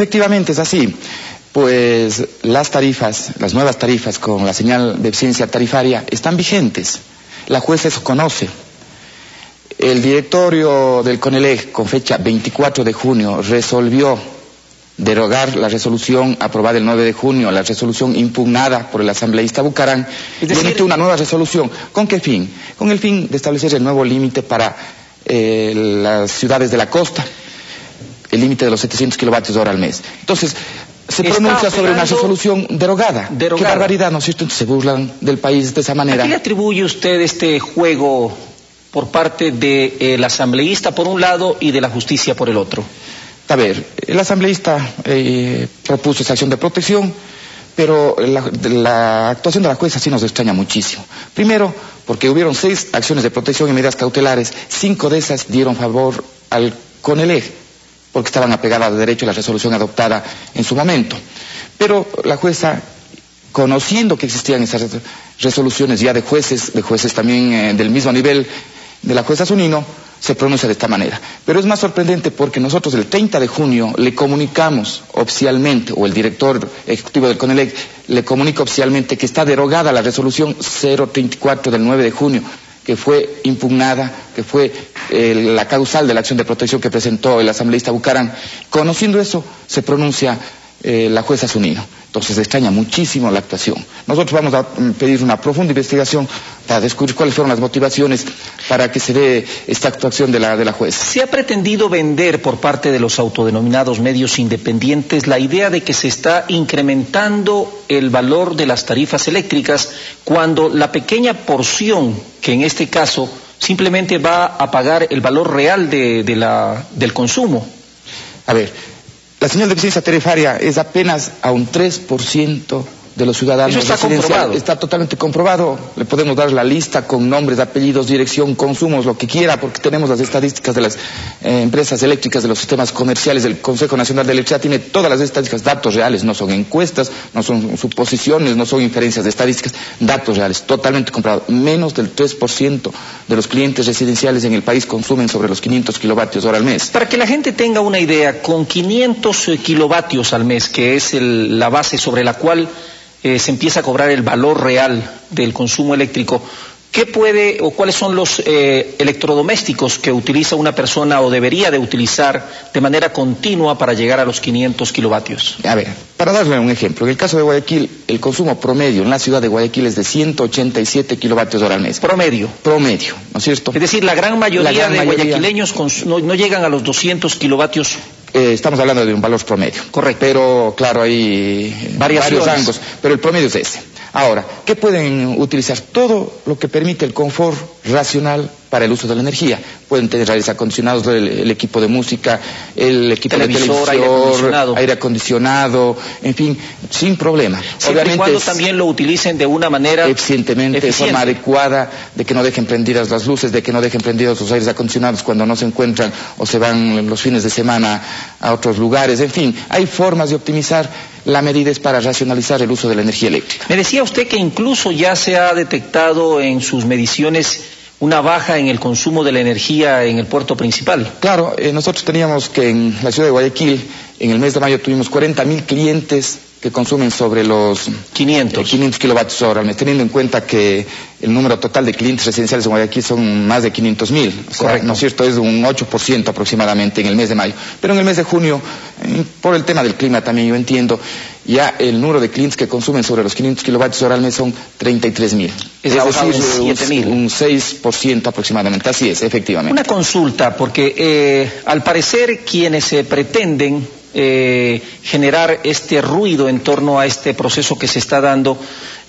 Efectivamente es así. Pues las tarifas, las nuevas tarifas con la señal de eficiencia tarifaria están vigentes. La jueza eso conoce. El directorio del CONELEC, con fecha 24 de junio, resolvió derogar la resolución aprobada el 9 de junio, la resolución impugnada por el asambleísta Bucaram, y emitió una nueva resolución. ¿Con qué fin? Con el fin de establecer el nuevo límite para las ciudades de la costa, el límite de los 700 kilovatios hora al mes. Entonces, se pronuncia sobre una resolución derogada. Qué barbaridad, ¿no es cierto? Entonces se burlan del país de esa manera. ¿A qué le atribuye usted este juego por parte del asambleísta por un lado y de la justicia por el otro? A ver, el asambleísta propuso esa acción de protección, pero la actuación de la jueza sí nos extraña muchísimo. Primero, porque hubieron 6 acciones de protección y medidas cautelares, 5 de esas dieron favor al CONELEC, porque estaban apegadas de derecho a la resolución adoptada en su momento. Pero la jueza, conociendo que existían esas resoluciones ya de jueces también del mismo nivel de la jueza Zunino, se pronuncia de esta manera. Pero es más sorprendente porque nosotros el 30 de junio le comunicamos oficialmente, o el director ejecutivo del CONELEC le comunica oficialmente que está derogada la resolución 034 del 9 de junio, que fue impugnada, que fue la causal de la acción de protección que presentó el asambleísta Bucaram. Conociendo eso, se pronuncia la jueza Zunino. Entonces extraña muchísimo la actuación. Nosotros vamos a pedir una profunda investigación para descubrir cuáles fueron las motivaciones para que se dé esta actuación de la jueza. ¿Se ha pretendido vender por parte de los autodenominados medios independientes la idea de que se está incrementando el valor de las tarifas eléctricas cuando la pequeña porción, que en este caso simplemente va a pagar el valor real del consumo? A ver, la señal de eficiencia tarifaria es apenas a un 3% de los ciudadanos. Eso está comprobado. Está totalmente comprobado. Le podemos dar la lista con nombres, apellidos, dirección, consumos, lo que quiera, porque tenemos las estadísticas de las empresas eléctricas, de los sistemas comerciales. El Consejo Nacional de Electricidad tiene todas las estadísticas, datos reales, no son encuestas, no son suposiciones, no son inferencias de estadísticas, datos reales, totalmente comprobado. Menos del 3% de los clientes residenciales en el país consumen sobre los 500 kilovatios hora al mes. Para que la gente tenga una idea, con 500 kilovatios al mes, que es la base sobre la cual se empieza a cobrar el valor real del consumo eléctrico, ¿qué puede o cuáles son los electrodomésticos que utiliza una persona o debería de utilizar de manera continua para llegar a los 500 kilovatios? A ver, para darle un ejemplo, en el caso de Guayaquil, el consumo promedio en la ciudad de Guayaquil es de 187 kilovatios hora al mes. Promedio, ¿no es cierto? Es decir, la gran mayoría de guayaquileños no llegan a los 200 kilovatios. Estamos hablando de un valor promedio. Correcto. Pero, claro, hay varios rangos, pero el promedio es ese. Ahora, ¿qué pueden utilizar? Todo lo que permite el confort racional para el uso de la energía. Pueden tener aires acondicionados, el equipo de música, el equipo de televisor, aire acondicionado, en fin, sin problema. Siempre y cuando también lo utilicen de una manera eficientemente, de forma adecuada, de que no dejen prendidas las luces, de que no dejen prendidos los aires acondicionados cuando no se encuentran o se van los fines de semana a otros lugares. En fin, hay formas de optimizar. La medida es para racionalizar el uso de la energía eléctrica. Me decía usted que incluso ya se ha detectado en sus mediciones una baja en el consumo de la energía en el puerto principal. Claro, nosotros teníamos que en la ciudad de Guayaquil, en el mes de mayo tuvimos 40.000 clientes que consumen sobre los 500 kilovatios hora al mes, teniendo en cuenta que el número total de clientes residenciales en Guayaquil son más de 500.000. Correcto. ¿No es cierto? Es un 8% aproximadamente en el mes de mayo. Pero en el mes de junio, por el tema del clima también yo entiendo, ya el número de clientes que consumen sobre los 500 kilovatios hora al mes son 33.000. Es decir, un 6% aproximadamente. Así es, efectivamente. Una consulta, porque al parecer quienes pretenden generar este ruido en torno a este proceso que se está dando,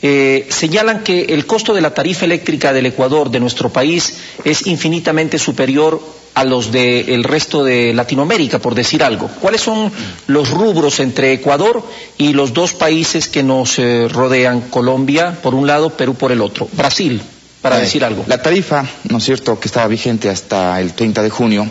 señalan que el costo de la tarifa eléctrica del Ecuador, de nuestro país, es infinitamente superior a los del resto de Latinoamérica, por decir algo. ¿Cuáles son los rubros entre Ecuador y los dos países que nos rodean, Colombia por un lado, Perú por el otro, Brasil, para decir algo? La tarifa, ¿no es cierto?, que estaba vigente hasta el 30 de junio,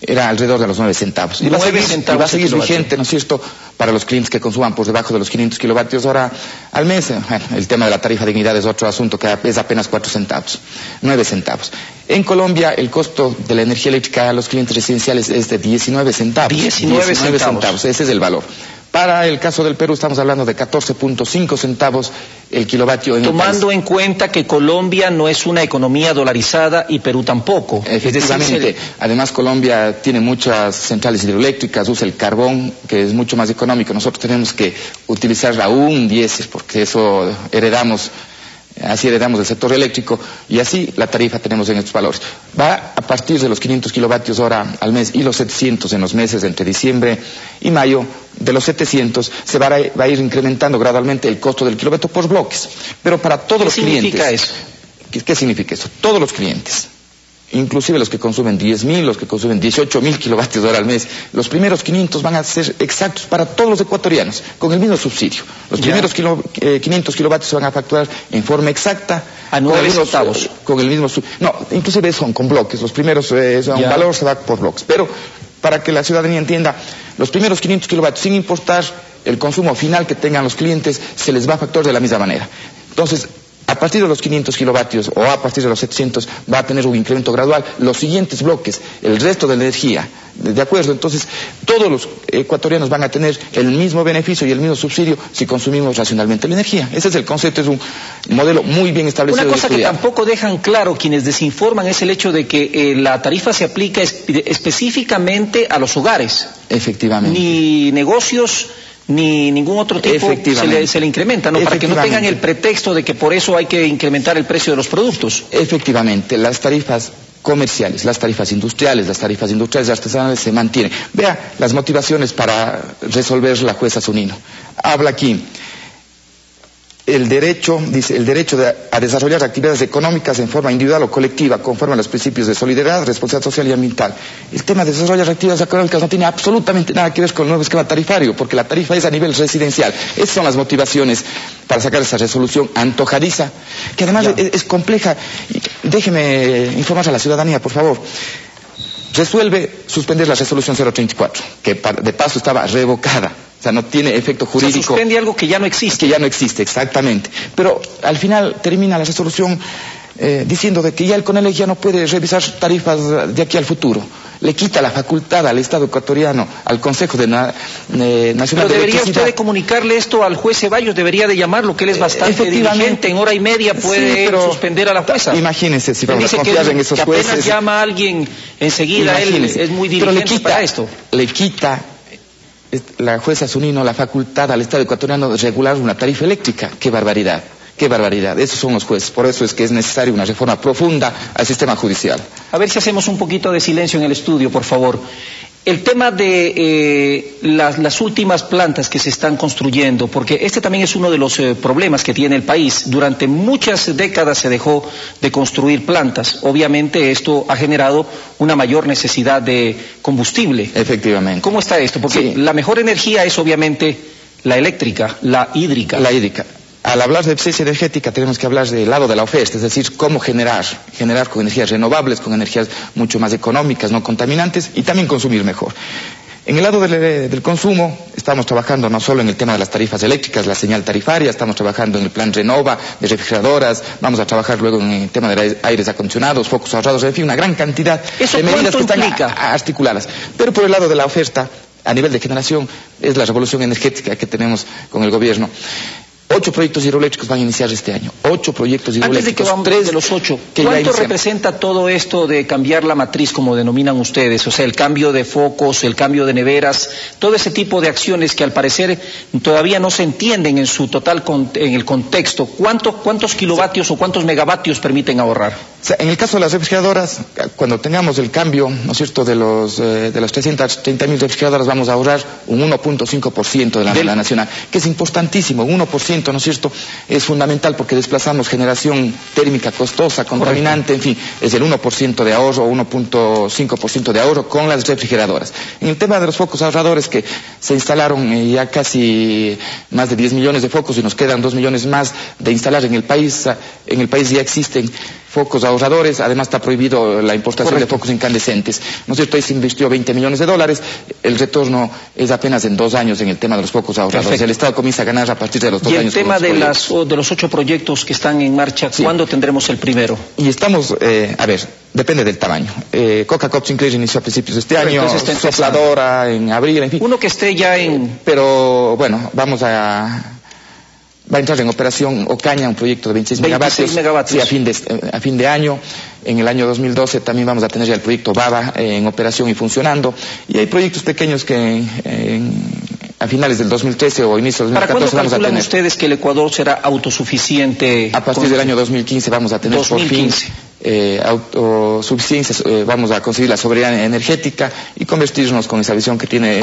era alrededor de los 9 centavos. Y va a seguir vigente, ¿no es cierto?, para los clientes que consuman por debajo de los 500 kilovatios hora al mes. Bueno, el tema de la tarifa de dignidad es otro asunto que es apenas 4 centavos, 9 centavos. En Colombia, el costo de la energía eléctrica a los clientes residenciales es de 19 centavos. 19 centavos. Ese es el valor. Para el caso del Perú estamos hablando de 14.5 centavos el kilovatio en Tomando en cuenta que Colombia no es una economía dolarizada y Perú tampoco. Efectivamente. Además, Colombia tiene muchas centrales hidroeléctricas, usa el carbón, que es mucho más económico. Nosotros tenemos que utilizar aún diésel, porque eso así heredamos el sector eléctrico, y así la tarifa tenemos en estos valores. Va a partir de los 500 kilovatios hora al mes y los 700 en los meses entre diciembre y mayo. De los 700 se va a ir incrementando gradualmente el costo del kilovatio por bloques. Pero para todos los clientes... ¿Qué significa eso? ¿Qué significa eso? Todos los clientes, inclusive los que consumen 10.000, los que consumen 18.000 kilovatios hora al mes, los primeros 500 van a ser exactos para todos los ecuatorianos, con el mismo subsidio. Los primeros 500 kilovatios se van a facturar en forma exacta. A 9 centavos. Con el mismo no, inclusive son con bloques. Los primeros, un valor se da por bloques. Pero, para que la ciudadanía entienda, los primeros 500 kilovatios, sin importar el consumo final que tengan los clientes, se les va a facturar de la misma manera. Entonces, a partir de los 500 kilovatios o a partir de los 700 va a tener un incremento gradual. Los siguientes bloques, el resto de la energía, ¿de acuerdo? Entonces, todos los ecuatorianos van a tener el mismo beneficio y el mismo subsidio si consumimos racionalmente la energía. Ese es el concepto, es un modelo muy bien establecido. Una cosa que tampoco dejan claro quienes desinforman es el hecho de que la tarifa se aplica específicamente a los hogares. Efectivamente. Ni negocios ni ningún otro tipo se le incrementa, ¿no? Para que no tengan el pretexto de que por eso hay que incrementar el precio de los productos. Efectivamente, las tarifas comerciales, las tarifas industriales y artesanales se mantienen. Vea las motivaciones para resolver la jueza Zunino. Habla aquí. El derecho a desarrollar actividades económicas en forma individual o colectiva, conforme a los principios de solidaridad, responsabilidad social y ambiental. El tema de desarrollar actividades económicas no tiene absolutamente nada que ver con el nuevo esquema tarifario, porque la tarifa es a nivel residencial. Esas son las motivaciones para sacar esa resolución antojadiza, que además es compleja. Déjeme informar a la ciudadanía, por favor. Resuelve suspender la resolución 034, que de paso estaba revocada. O sea, no tiene efecto jurídico. Se suspende algo que ya no existe. Que ya no existe, exactamente. Pero al final termina la resolución diciendo de que ya el CONELEC ya no puede revisar tarifas de aquí al futuro. Le quita la facultad al Estado ecuatoriano, al Consejo Nacional de Electricidad. Pero debería usted de comunicarle esto al juez Ceballos, debería de llamarlo, que él es bastante diligente, en hora y media puede suspender a la jueza. Imagínense si vamos a confiar en esos jueces. Apenas llama a alguien enseguida, él es muy diligente para esto. Le quita la jueza Zunino la facultad al Estado ecuatoriano de regular una tarifa eléctrica. ¡Qué barbaridad! ¡Qué barbaridad! Esos son los jueces. Por eso es que es necesaria una reforma profunda al sistema judicial. A ver si hacemos un poquito de silencio en el estudio, por favor. El tema de las últimas plantas que se están construyendo, porque este también es uno de los problemas que tiene el país. Durante muchas décadas se dejó de construir plantas. Obviamente esto ha generado una mayor necesidad de combustible. Efectivamente. ¿Cómo está esto? Porque la mejor energía es obviamente la eléctrica, la hídrica. La hídrica. Al hablar de eficiencia energética tenemos que hablar del lado de la oferta, es decir, cómo generar con energías renovables, con energías mucho más económicas, no contaminantes, y también consumir mejor. En el lado del consumo estamos trabajando no solo en el tema de las tarifas eléctricas, la señal tarifaria, estamos trabajando en el plan Renova de refrigeradoras, vamos a trabajar luego en el tema de aires acondicionados, focos ahorrados, en fin, una gran cantidad de medidas que están articuladas. Pero por el lado de la oferta, a nivel de generación, es la revolución energética que tenemos con el gobierno. 8 proyectos hidroeléctricos van a iniciar este año. 8 proyectos hidroeléctricos. Antes de que vamos 3 de los 8, ¿cuánto representa todo esto de cambiar la matriz, como denominan ustedes? O sea, el cambio de focos, el cambio de neveras, todo ese tipo de acciones que al parecer todavía no se entienden en su total en el contexto. ¿Cuántos kilovatios o cuántos megavatios permiten ahorrar? O sea, en el caso de las refrigeradoras, cuando tengamos el cambio, ¿no es cierto?, de las 330.000 refrigeradoras, vamos a ahorrar un 1.5% de la nacional, que es importantísimo. 1%, ¿no es cierto?, es fundamental porque desplazamos generación térmica costosa, contaminante, en fin, es el 1% de ahorro o 1.5% de ahorro con las refrigeradoras. En el tema de los focos ahorradores, que se instalaron ya casi más de 10 millones de focos y nos quedan 2 millones más de instalar en el país ya existen focos ahorradores, además está prohibido la importación de focos incandescentes. ¿No es cierto? Ahí se invirtió $20 millones, el retorno es apenas en 2 años en el tema de los focos ahorradores. Perfecto. El Estado comienza a ganar a partir de los 2 años. Y el tema de los 8 proyectos que están en marcha, ¿cuándo tendremos el primero? Y estamos, depende del tamaño. Coca-Cola Sinclair inició a principios de este año, Sopladora en abril, en fin. Uno que esté ya en... Pero bueno, va a entrar en operación Ocaña, un proyecto de 26 megavatios. Sí, a fin de año. En el año 2012 también vamos a tener ya el proyecto Baba en operación y funcionando. Y hay proyectos pequeños que a finales del 2013 o inicio del 2014 ¿Para cuándo vamos a tener. Ustedes que el Ecuador será autosuficiente? A partir del año 2015 vamos a tener 2015. por fin autosuficiencia, vamos a conseguir la soberanía energética y convertirnos con esa visión que tiene